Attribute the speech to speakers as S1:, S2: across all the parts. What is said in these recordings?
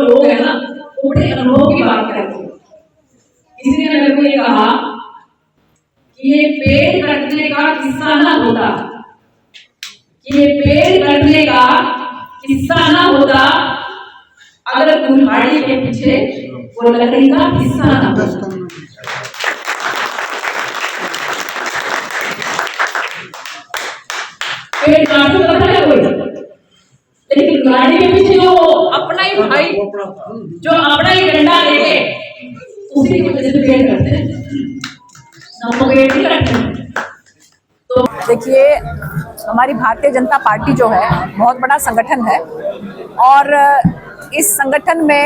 S1: लोग हैं ना वो बड़े अनुभव की बात करते हैं। किसी ने मेरे को ये कहा कि ये पेड़ कटने का किस्सा ना होता, कि ये पेड़ कटने का किस्सा ना होता अगर कुल्हाड़ी के पीछे वो लकड़ी का हिस्सा ना होता। पेड़ काटो तो है कोई, लेकिन कुल्हाड़ी के पीछे जो अपना ही भाई जो अपना ही डंडा लेके उसी की वजह से पेड़ करते हैं, हम पेड़ नहीं करते।
S2: तो देखिए, हमारी भारतीय जनता पार्टी जो है बहुत बड़ा संगठन है और इस संगठन में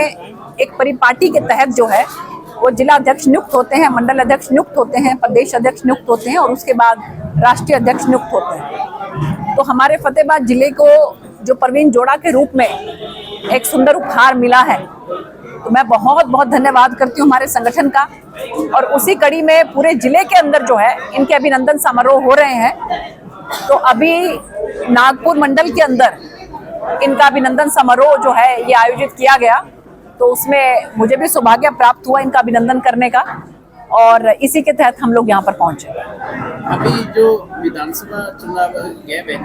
S2: एक परिपाटी के तहत जो है वो जिला अध्यक्ष नियुक्त होते हैं, मंडल अध्यक्ष नियुक्त होते हैं, प्रदेश अध्यक्ष नियुक्त होते हैं और उसके बाद राष्ट्रीय अध्यक्ष नियुक्त होते हैं। तो हमारे फतेहाबाद जिले को जो प्रवीण जोड़ा के रूप में एक सुंदर उपहार मिला है, तो मैं बहुत बहुत धन्यवाद करती हूँ हमारे संगठन का। और उसी कड़ी में पूरे जिले के अंदर जो है इनके अभिनंदन समारोह हो रहे हैं। तो अभी नागपुर मंडल के अंदर इनका अभिनंदन समारोह जो है ये आयोजित किया गया, तो उसमें मुझे भी सौभाग्य प्राप्त हुआ इनका अभिनंदन करने का और इसी के तहत हम लोग यहाँ पर पहुंचे।
S3: अभी जो विधानसभा चुनाव गैप है,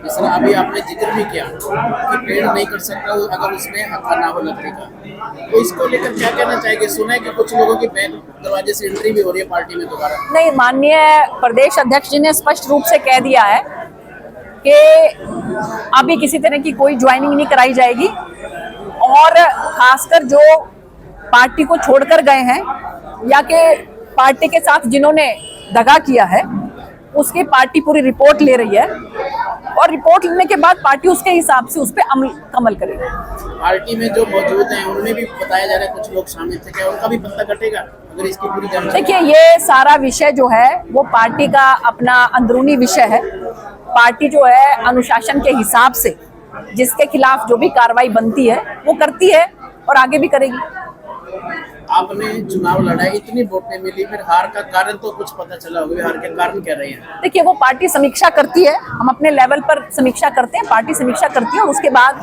S3: जिस तरह अभी आपने जिक्र भी किया कि पेड़ नहीं कर सकता अगर उसमें हथा ना हो लकड़ी का, तो इसको लेकर क्या कहना चाहेंगे? सुना है कि कुछ लोगों की बैक दरवाजे से एंट्री भी हो रही है पार्टी में दोबारा। नहीं,
S2: माननीय प्रदेश अध्यक्ष जी ने स्पष्ट रूप से कह दिया है कि अभी किसी तरह की कोई ज्वाइनिंग नहीं कराई जाएगी और खासकर जो पार्टी को छोड़कर गए हैं या कि पार्टी के साथ जिन्होंने दगा किया है उसकी पार्टी पूरी रिपोर्ट ले रही है और रिपोर्ट लेने के बाद पार्टी उसके हिसाब से उस पर अमल करेगी।
S3: पार्टी में जो मौजूद हैं उनमें भी बताया जा रहा है कुछ लोग शामिल थे, क्या उनका भी पत्ता कटेगा अगर इसकी पूरी जानकारी?
S2: देखिए, ये सारा विषय जो है वो पार्टी का अपना अंदरूनी विषय है। पार्टी जो है अनुशासन के हिसाब से जिसके खिलाफ जो भी कार्रवाई बनती है वो करती है और आगे भी करेगी।
S3: आपने चुनाव लड़ा, इतनी वोटें मिली, फिर हार का कारण तो कुछ पता चला होगा, हार के कारण क्या रहे हैं?
S2: देखिए, वो पार्टी समीक्षा करती है, हम अपने लेवल पर समीक्षा करते हैं, पार्टी समीक्षा करती है और उसके बाद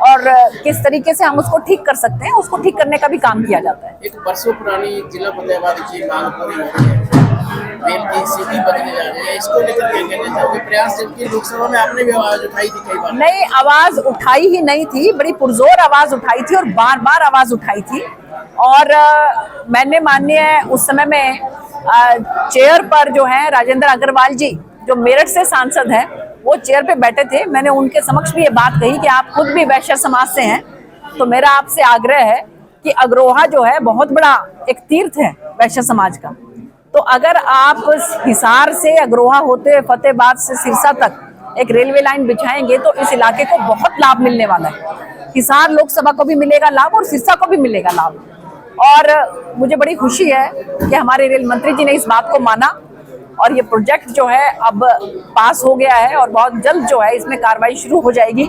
S2: और किस तरीके से हम उसको ठीक कर सकते हैं उसको ठीक करने का भी काम किया जाता है।
S3: एक वर्षों पुरानी जिला फतेहाबाद की मांग पूरी हो रही है, रेल की सीधी बदलने जा रही है, इसको लेकर क्या कहना चाहोगे? प्रयास जबकि लोकसभा में आपने भी आवाज उठाई थी कई बार। नहीं, आवाज उठाई ही नहीं थी, बड़ी पुरजोर आवाज उठाई थी और बार बार आवाज उठाई थी और मैंने माननीय उस समय में चेयर पर जो है राजेंद्र अग्रवाल जी जो मेरठ से सांसद हैं वो चेयर पे बैठे थे, मैंने उनके समक्ष भी ये बात कही कि आप खुद भी वैश्य समाज से हैं, तो मेरा आपसे आग्रह है कि अग्रोहा जो है बहुत बड़ा एक तीर्थ है वैश्य समाज का, तो अगर आप हिसार से अग्रोहा होते हुए फतेहाबाद से सिरसा तक एक रेलवे लाइन बिछाएंगे तो इस इलाके को बहुत लाभ मिलने वाला है। हिसार लोकसभा को भी मिलेगा लाभ और सिरसा को भी मिलेगा लाभ और मुझे बड़ी खुशी है कि हमारे रेल मंत्री जी ने इस बात को माना और ये प्रोजेक्ट जो है अब पास हो गया है और बहुत जल्द जो है इसमें कार्रवाई शुरू हो जाएगी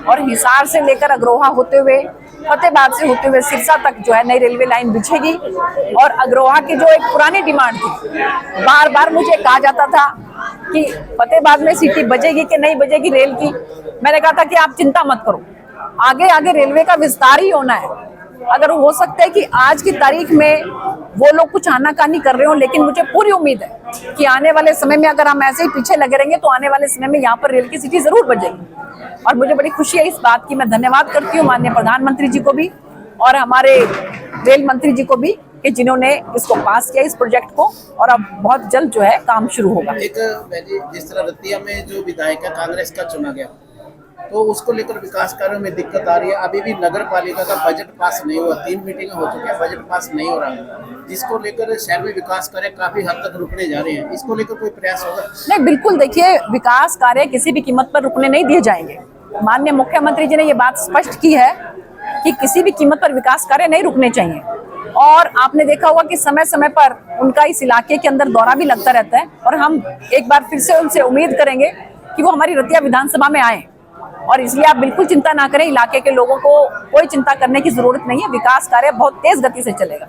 S3: और हिसार से लेकर अग्रोहा होते हुए फतेहाबाद से होते हुए सिरसा तक जो है नई रेलवे लाइन बिछेगी। और अग्रोहा की जो एक पुरानी डिमांड थी, बार बार मुझे कहा जाता था कि फतेहाबाद में सिटी बजेगी कि नहीं बजेगी रेल की, मैंने कहा था कि आप चिंता मत करो, आगे आगे रेलवे का विस्तार ही होना है। अगर हो सकता है कि आज की तारीख में वो लोग कुछ आनाकानी कर रहे हो, लेकिन मुझे पूरी उम्मीद है कि आने वाले समय में अगर हम ऐसे ही पीछे लगे रहेंगे तो आने वाले समय में यहाँ पर रेल की सिटी जरूर बजेगी और मुझे बड़ी खुशी है इस बात की। मैं धन्यवाद करती हूँ माननीय प्रधानमंत्री जी को भी और हमारे रेल मंत्री जी को भी कि जिन्होंने इसको पास किया इस प्रोजेक्ट को और अब बहुत जल्द जो है काम शुरू होगा। एक जिस तरह रतिया में जो विधायक कांग्रेस का चुना गया तो उसको लेकर विकास कार्यों में दिक्कत आ रही है, अभी भी नगर पालिका का बजट पास नहीं हुआ, 3 मीटिंगें हो चुकी है, बजट पास नहीं हो रहा, जिसको लेकर शहर में विकास कार्य काफी हद तक रुकने जा रहे हैं, इसको लेकर कोई प्रयास होगा?
S2: नहीं, बिल्कुल, देखिए, विकास कार्य किसी भी कीमत पर रुकने नहीं दिए जाएंगे। माननीय मुख्यमंत्री जी ने ये बात स्पष्ट की है कि किसी भी कीमत पर विकास कार्य नहीं रुकने चाहिए और आपने देखा होगा कि समय समय पर उनका इस इलाके के अंदर दौरा भी लगता रहता है और हम एक बार फिर से उनसे उम्मीद करेंगे कि वो हमारी रतिया विधानसभा में आए और इसलिए आप बिल्कुल चिंता ना करें, इलाके के लोगों को कोई चिंता करने की जरूरत नहीं है, विकास कार्य बहुत तेज गति से चलेगा।